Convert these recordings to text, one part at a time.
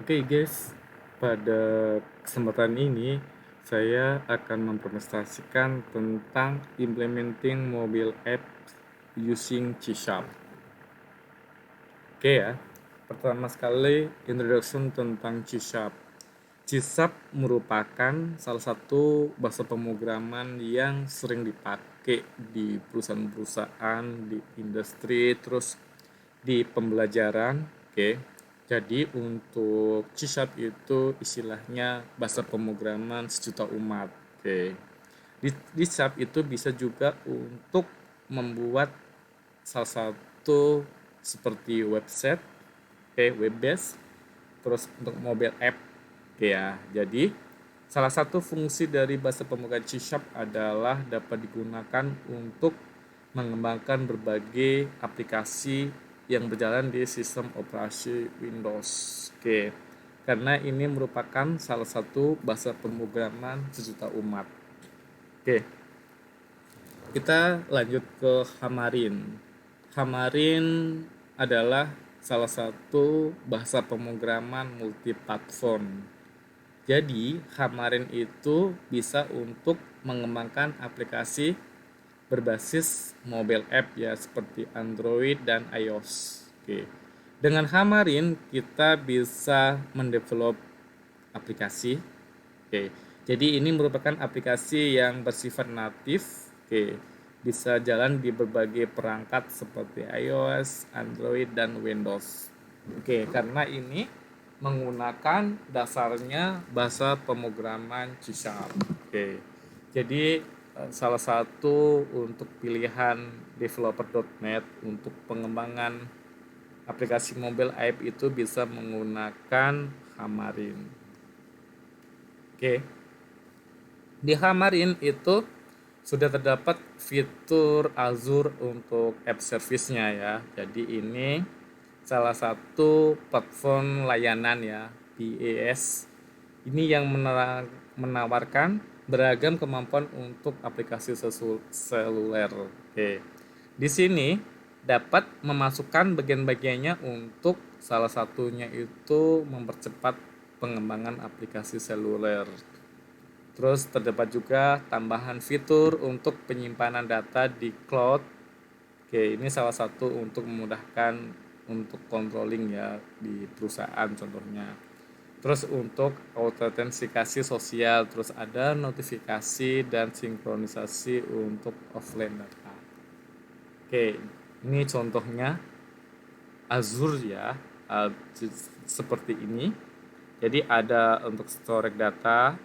Oke guys, pada kesempatan ini saya akan mempresentasikan tentang implementing mobile app using C Sharp. Oke ya, pertama sekali introduction tentang C Sharp. C Sharp merupakan salah satu bahasa pemrograman yang sering dipakai di perusahaan-perusahaan, di industri, terus di pembelajaran. Oke. Jadi untuk C Sharp itu istilahnya bahasa pemrograman sejuta umat. Oke. Di C Sharp itu bisa juga untuk membuat salah satu seperti website, web based, terus untuk mobile app. Oke ya. Jadi salah satu fungsi dari bahasa pemrograman C Sharp adalah dapat digunakan untuk mengembangkan berbagai aplikasi yang berjalan di sistem operasi Windows. Oke. Karena ini merupakan salah satu bahasa pemrograman sejuta umat. Oke. Kita lanjut ke Xamarin. Xamarin adalah salah satu bahasa pemrograman multiplatform. Jadi, Xamarin itu bisa untuk mengembangkan aplikasi berbasis mobile app ya seperti Android dan iOS. Oke. Dengan Xamarin kita bisa mendevelop aplikasi. Oke. Jadi ini merupakan aplikasi yang bersifat natif. Oke. Bisa jalan di berbagai perangkat seperti iOS, Android dan Windows. Oke, karena ini menggunakan dasarnya bahasa pemrograman C Sharp. Oke. Jadi salah satu untuk pilihan developer.net untuk pengembangan aplikasi mobile app itu bisa menggunakan Xamarin. Oke. Di Xamarin itu sudah terdapat fitur Azure untuk app service-nya ya. Jadi ini salah satu platform layanan ya, PaaS. Ini yang menawarkan beragam kemampuan untuk aplikasi seluler. Oke. Di sini dapat memasukkan bagian-bagiannya untuk salah satunya itu mempercepat pengembangan aplikasi seluler. Terus terdapat juga tambahan fitur untuk penyimpanan data di cloud. Oke, ini salah satu untuk memudahkan untuk controlling ya di perusahaan contohnya. Terus untuk autentikasi sosial, terus ada notifikasi dan sinkronisasi untuk offline data. Oke, ini contohnya Azure ya, seperti ini. Jadi ada untuk storage data,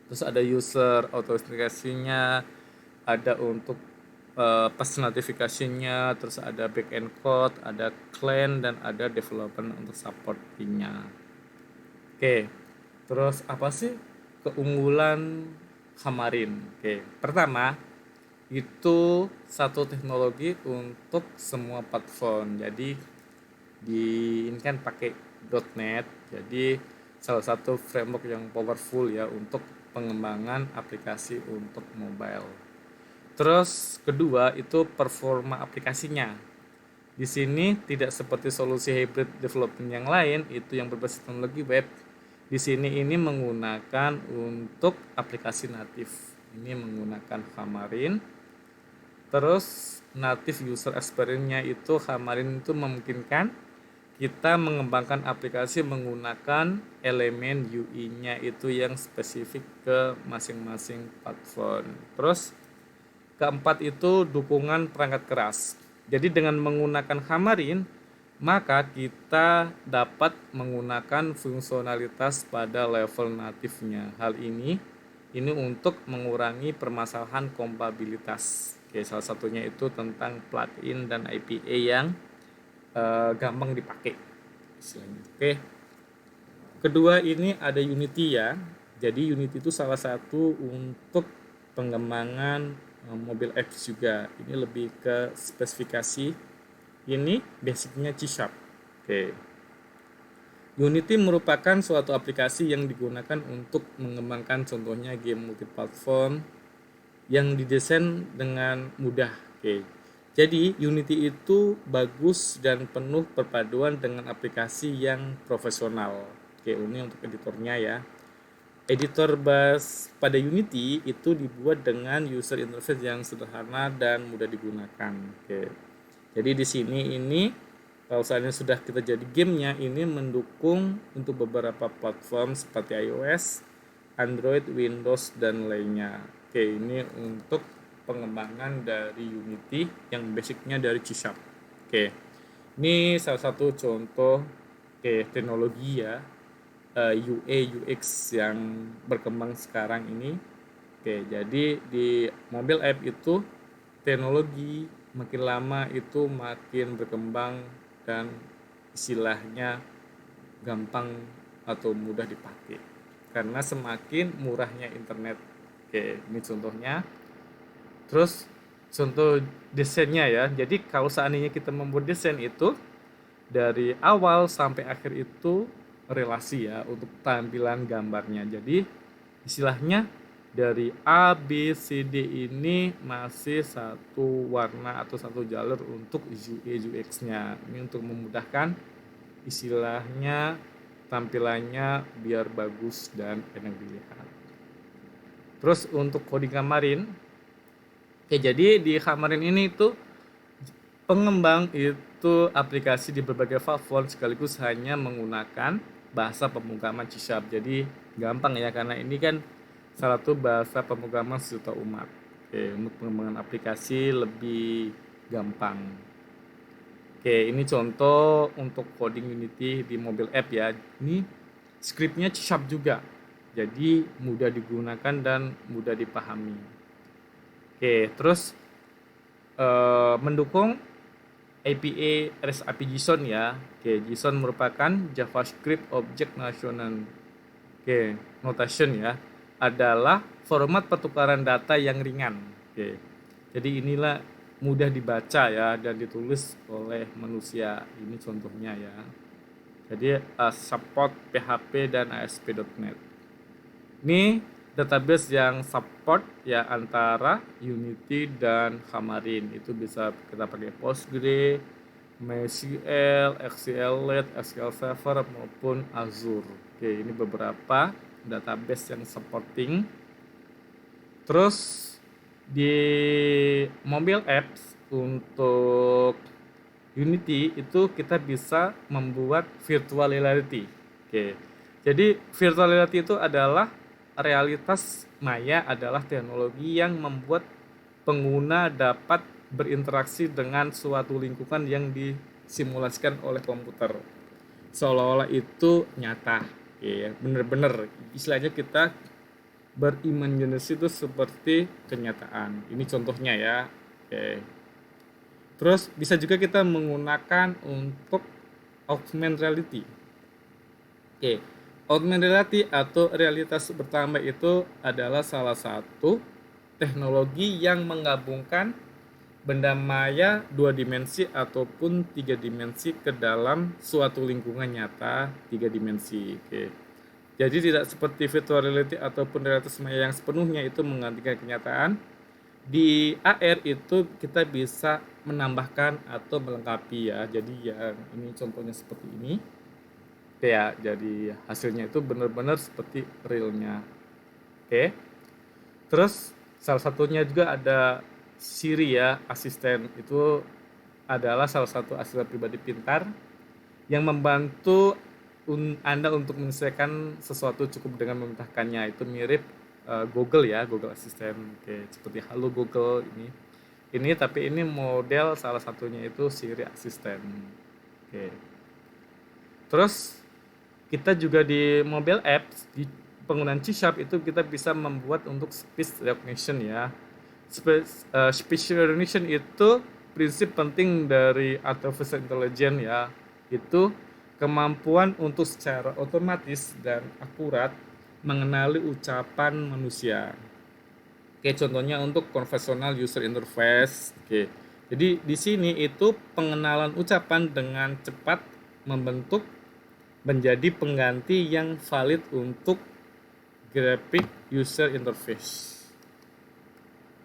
terus ada user autentikasinya, ada untuk pas notifikasinya, terus ada backend code, ada client dan ada development untuk supportingnya. Oke, terus apa sih keunggulan Xamarin? Oke, pertama itu satu teknologi untuk semua platform. Jadi di ini kan pakai .NET, jadi salah satu framework yang powerful ya untuk pengembangan aplikasi untuk mobile. Terus kedua itu performa aplikasinya. Di sini tidak seperti solusi hybrid development yang lain itu yang berbasis teknologi web. Di sini ini menggunakan untuk aplikasi natif. Ini menggunakan Xamarin. Terus native user experience-nya itu Xamarin itu memungkinkan kita mengembangkan aplikasi menggunakan elemen UI-nya itu yang spesifik ke masing-masing platform. Terus keempat itu dukungan perangkat keras. Jadi dengan menggunakan Xamarin, maka kita dapat menggunakan fungsionalitas pada level natifnya. Hal ini untuk mengurangi permasalahan kompatibilitas. Oke, salah satunya itu tentang plugin dan IPA yang gampang dipakai. Oke. Kedua ini ada Unity ya. Jadi Unity itu salah satu untuk pengembangan mobile apps juga. Ini lebih ke spesifikasi. Ini basicnya C Sharp. Oke. Unity merupakan suatu aplikasi yang digunakan untuk mengembangkan contohnya game multiplatform yang didesain dengan mudah. Oke. Jadi Unity itu bagus dan penuh perpaduan dengan aplikasi yang profesional. Oke, ini untuk editornya ya. Editor pada Unity itu dibuat dengan user interface yang sederhana dan mudah digunakan. Oke. Jadi di sini ini kalau seandainya sudah kita jadi gamenya, ini mendukung untuk beberapa platform seperti iOS, Android, Windows dan lainnya. Oke, ini untuk pengembangan dari Unity yang basicnya dari C Sharp. Oke, ini salah satu contoh teknologi ya, UA UX yang berkembang sekarang ini. Oke, jadi di mobile app itu teknologi makin lama itu makin berkembang dan istilahnya gampang atau mudah dipakai karena semakin murahnya internet. Oke, ini contohnya. Terus contoh desainnya ya. Jadi kalau seandainya kita membuat desain itu dari awal sampai akhir itu relasi ya untuk tampilan gambarnya. Jadi istilahnya dari A, B, C, D ini masih satu warna atau satu jalur untuk UI UX-nya. Ini untuk memudahkan istilahnya tampilannya biar bagus dan enak dilihat. Terus untuk coding Xamarin, jadi di Xamarin ini itu pengembang itu aplikasi di berbagai platform sekaligus hanya menggunakan bahasa pemrograman C Sharp. Jadi gampang ya karena ini kan salah satu bahasa pemrograman sejuta umat. Oke, untuk pengembangan aplikasi lebih gampang. Oke, ini contoh untuk coding Unity di mobile app ya. Ini scriptnya C Sharp juga. Jadi mudah digunakan dan mudah dipahami. Oke, terus mendukung APA REST API JSON ya. Oke, JSON merupakan JavaScript Object Notation ya. Adalah format pertukaran data yang ringan. Oke. Jadi inilah mudah dibaca ya dan ditulis oleh manusia. Ini contohnya ya. Jadi support PHP dan ASP.NET. Ini database yang support ya antara Unity dan Xamarin. Itu bisa kita pakai Postgre, MySQL, SQLite, SQL Server maupun Azure. Oke, ini beberapa database yang supporting. Terus di mobile apps untuk Unity itu kita bisa membuat virtual reality. Oke. Jadi virtual reality itu adalah realitas maya adalah teknologi yang membuat pengguna dapat berinteraksi dengan suatu lingkungan yang disimulasikan oleh komputer. Seolah-olah itu nyata. Ya, bener-bener istilahnya kita berimajinasi itu seperti kenyataan. Ini contohnya ya. Oke. Terus bisa juga kita menggunakan untuk augmented reality. Oke, augmented reality atau realitas bertambah itu adalah salah satu teknologi yang menggabungkan benda maya 2 dimensi ataupun 3 dimensi ke dalam suatu lingkungan nyata 3 dimensi. Oke. Jadi tidak seperti virtual reality ataupun realitas maya yang sepenuhnya itu menggantikan kenyataan. Di AR itu kita bisa menambahkan atau melengkapi ya. Jadi yang ini contohnya seperti ini. Ya, jadi hasilnya itu benar-benar seperti realnya. Oke. Terus salah satunya juga ada Siri ya, asisten itu adalah salah satu asisten pribadi pintar yang membantu Anda untuk menyelesaikan sesuatu cukup dengan memerintahkannya. Itu mirip Google ya, Google Assistant. Oke, seperti Halo Google ini. Ini tapi ini model salah satunya itu Siri Assistant. Oke. Terus kita juga di mobile apps di penggunaan C Sharp itu kita bisa membuat untuk speech recognition ya. Speech recognition itu prinsip penting dari artificial intelligence ya. Itu kemampuan untuk secara otomatis dan akurat mengenali ucapan manusia. Oke, contohnya untuk conversational user interface. Oke. Jadi di sini itu pengenalan ucapan dengan cepat membentuk menjadi pengganti yang valid untuk graphic user interface.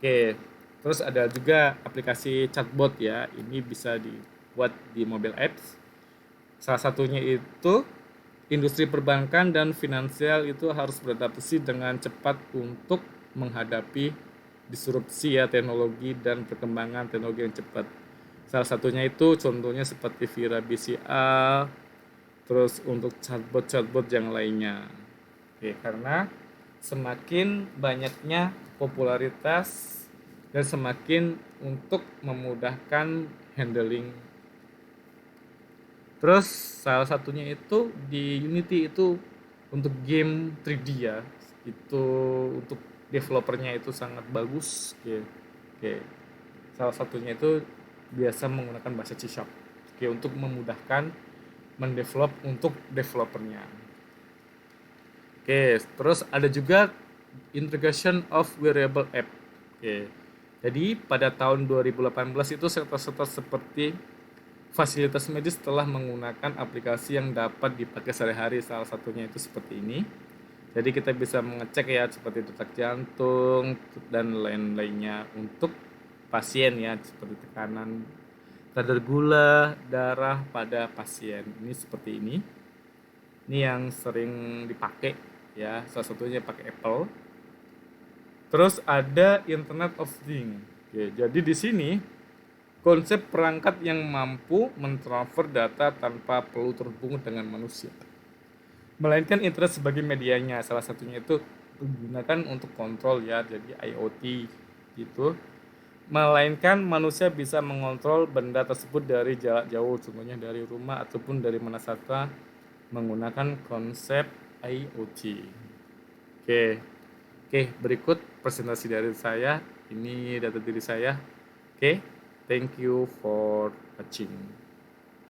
Oke. Terus ada juga aplikasi chatbot ya, ini bisa dibuat di mobile apps. Salah satunya itu industri perbankan dan finansial itu harus beradaptasi dengan cepat untuk menghadapi disrupsi ya teknologi dan perkembangan teknologi yang cepat. Salah satunya itu contohnya seperti Vira BCA, terus untuk chatbot-chatbot yang lainnya. Oke, karena semakin banyaknya popularitas dan semakin untuk memudahkan handling. Terus salah satunya itu di Unity itu untuk game 3D ya. Itu untuk developernya itu sangat bagus. Oke. Oke. Salah satunya itu biasa menggunakan bahasa C Sharp. Oke, untuk memudahkan mendevelop untuk developernya. Oke, terus ada juga integration of wearable app. Oke. Jadi pada tahun 2018 itu sektor-sektor seperti fasilitas medis telah menggunakan aplikasi yang dapat dipakai sehari-hari, salah satunya itu seperti ini. Jadi kita bisa mengecek ya seperti detak jantung dan lain-lainnya untuk pasien ya seperti tekanan kadar gula darah pada pasien. Ini seperti ini. Ini yang sering dipakai ya, salah satunya pakai Apple. Terus ada Internet of Things. Oke, jadi di sini konsep perangkat yang mampu mentransfer data tanpa perlu terhubung dengan manusia, melainkan internet sebagai medianya. Salah satunya itu digunakan untuk kontrol ya, jadi IoT gitu. Melainkan manusia bisa mengontrol benda tersebut dari jarak jauh, contohnya dari rumah ataupun dari mana saja menggunakan konsep IoT. Oke, oke, berikut presentasi dari saya. Ini data diri saya. Oke, thank you for watching.